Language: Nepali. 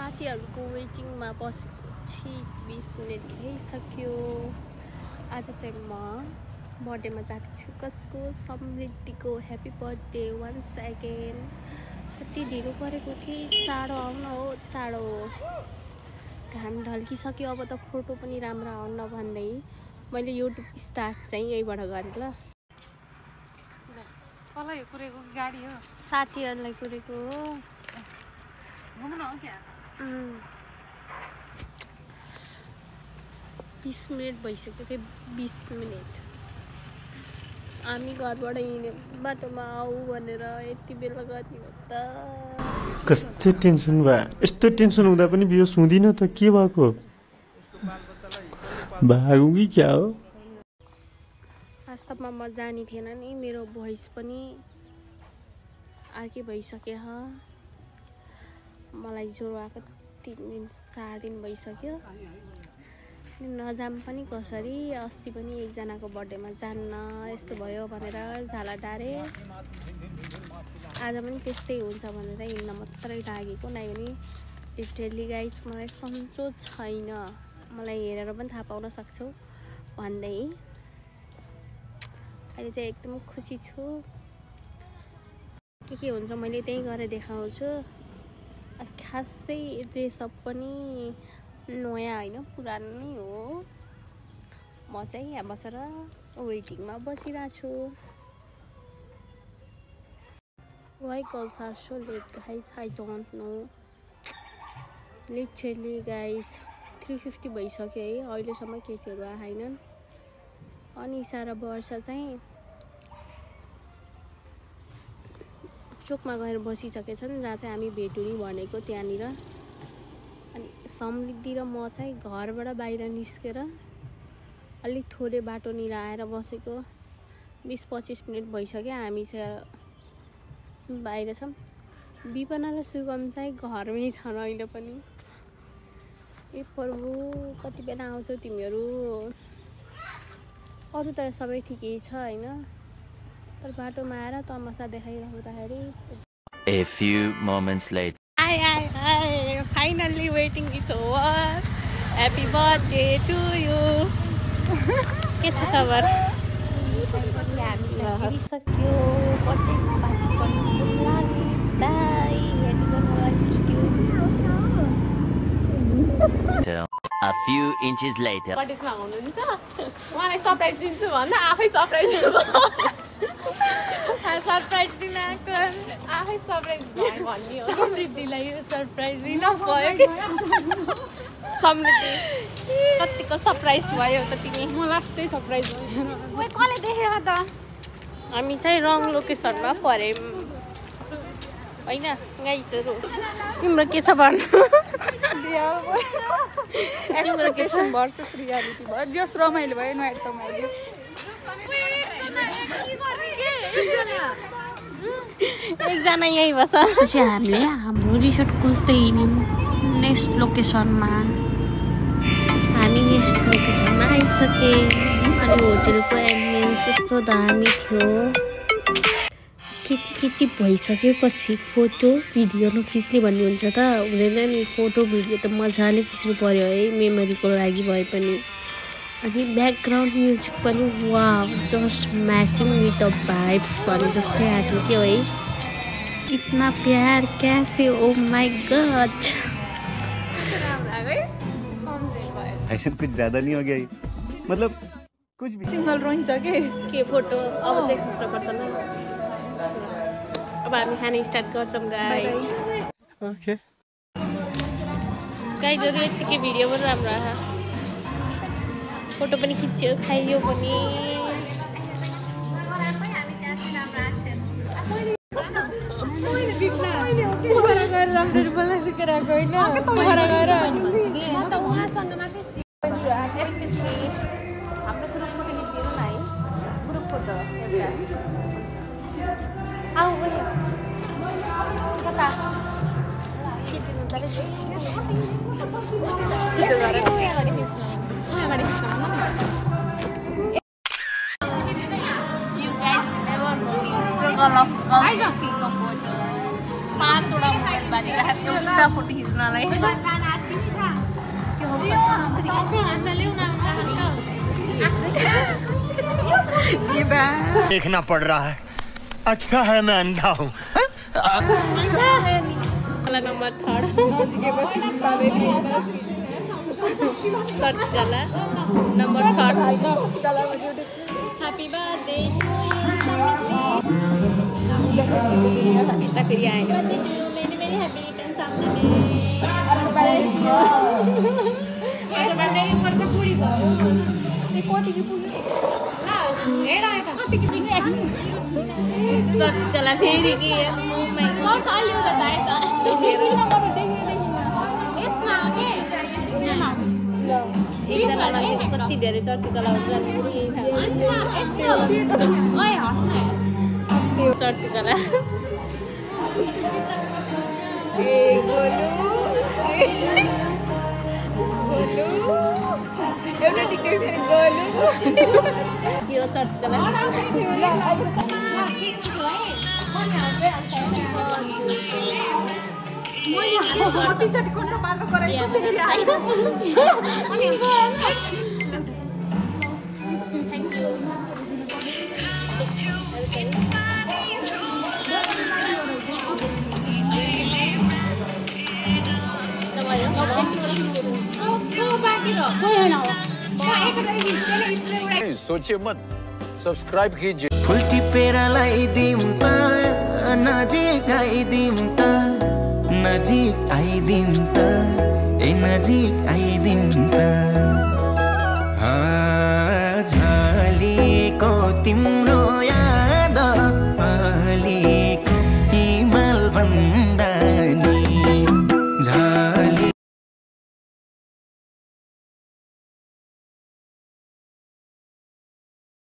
साथीहरुको वेटिङमा बसेको 20 मिनेट भइसक्यो। आज चाहिँ म बर्थडेमा जाँदैछु कसको समृद्धिको ह्यापी बर्थडे वन्स अगेन। कति ढिलो परेको कि चाँडो आउन हो चाँडो घाम ढल्किसक्यो। अब त फोटो पनि राम्रो आउन भन्दै मैले युट्युब स्टार्ट चाहिँ यहीबाट गरेँ ल। कसलाई कुरेको गाडी हो साथीहरुलाई कुरेको हो। घुम्न हो क्या 20 मिनेट भइसक्यो कि 20 मिनेट हामी घरबाट हिँड्यो बाटोमा आऊ भनेर यति बेला गति हो त। कस्तो टेन्सन भयो। यस्तो टेन्सन हुँदा पनि बियो सुन्दिन त के भएको भागौँ कि क्या हो। वास्तवमा म जानी थिएन नि मेरो भोइस पनि अर्कै भइसक्यो। मलाई ज्वरो आएको 3 दिन 4 दिन भइसक्यो। नजाम पनि कसरी अस्ति पनि एकजनाको बर्थडेमा जान्न यस्तो भयो भनेर झाला डारे। आज पनि त्यस्तै हुन्छ भनेर हिँड्न मात्रै लागेको नै पनि लिटरली गाइस मलाई सन्चो छैन। मलाई हेरेर पनि थाहा पाउन सक्छौ भन्दै अहिले चाहिँ एकदम खुसी छु। के हुन्छ मैले त्यही गरेर देखाउँछु। खासै ड्रेसअप पनि नयाँ होइन पुरानै हो। म चाहिँ यहाँ बसेर वेटिङमा बसिरहेको छु। Why girls are so late guys? I don't know. Literally guys 3:50 भइसक्यो है अहिलेसम्म केटीहरू आएनन्। अनि सारा वर्ष चाहिँ चोकमा गएर बसिसकेछन् जहाँ चाहिँ हामी भेटुनी भनेको त्यहाँनिर। अनि समृद्धि र म चाहिँ घरबाट बाहिर निस्केर अलिक थोरै बाटोनिर आएर बसेको 20-25 मिनट भइसक्यो। हामी चाहिँ बाहिर छौँ। विपना र सुगम चाहिँ घरमै छन् अहिले पनि। ए प्रभु कति बेला आउँछौ तिमीहरू। अरू त सबै ठिकै छ होइन तर बाटोमा आएर तमासा देखाइरहँदाखेरि A few moments later. Hi. Finally waiting is over. Happy birthday to you. के छ खबर? सक्यो बर्थडेमा बाजी गर्नुको लागि बाई हेर्दै गर्नु studio. A few inches later. बर्थडेमा हुनुहुन्छ उहाँलाई सरप्राइज दिन्छु भन्दा आफै सरप्राइज सरप्राइज दिन आएको आफै सरप्राइज भयो भन्ने हो। समृद्धिलाई सरप्राइज दिन भयो कि समृद्धि कतिको सरप्राइज भयो त तिमी। म लास्टै सरप्राइज भयो। ओए कसले देखेको त हामी चाहिँ रङ लोकेसनमा पर्यौँ होइन गाइजहरू। तिम्रो के छ भन्नु? एक्सपेक्टेसन भर्सेस रियालिटी भयो। जस रमाइलो भयो नयाँ रमाइलो। एकजना यही बस। चाहिँ हामीले हाम्रो रिसोर्ट खोज्दै हिँड्यौँ नेक्स्ट लोकेसनमा। हामी नेक्स्ट लोकेसनमा आइसक्यौँ। अनि होटेलको एम्बियन्स यस्तो दामी थियो। केटी भइसकेपछि फोटो भिडियो नखिच्ने भन्ने हुन्छ त हुँदैन नि। फोटो भिडियो त मजाले खिच्नु पर्यो है मेमोरीको लागि भए पनि। अनि ब्याकग्राउन्ड म्युजिक पनि wow just matching with the vibes भने जस्तै आएको थियो है। इतना प्यार कैसे ओ माय गॉड। ऐसे कुछ ज्यादा नहीं हो गया मतलब कुछ भी सिंगल रोइन्छ के फोटो अब चाहिँ खिच्नु पर्छ ल। अब हामी खाना स्टार्ट गर्छौँ गाइज। ओके गाइजहरू यतिकै भिडियो पनि राम्रो आयो। फोटो पनि खिच्यो खाइयो पनि। हाम्रो ग्रुप फोटो खिचिदिनु न है। ग्रुप फोटो एउटा आऊ गयो कता खिचिदिनु छ You guys never struggle of girls to pick a photo. 5 वटा मोबाइल बाँधिरहेको एउटा फोटो खिच्नलाई देखना पड़ रहा है अच्छा है मैं अंधा हूँ नम्बर 3 चला number 3 Happy birthday to you, यता फेरि आएन many many happy returns of the day. God bless you. चला फेरि के एकजना मान्छे कति धेरै चर्ती कला हुन्छ चर्ती कला यो चर्ती कला सोचे मत सब्सक्राइब कीजिए फुल टिपेर लगाइदिउँ त नजिक आइदिउँ त नजिक आइदिउँ त ए नजिक आइदिउँ त झलिएको तिम्रो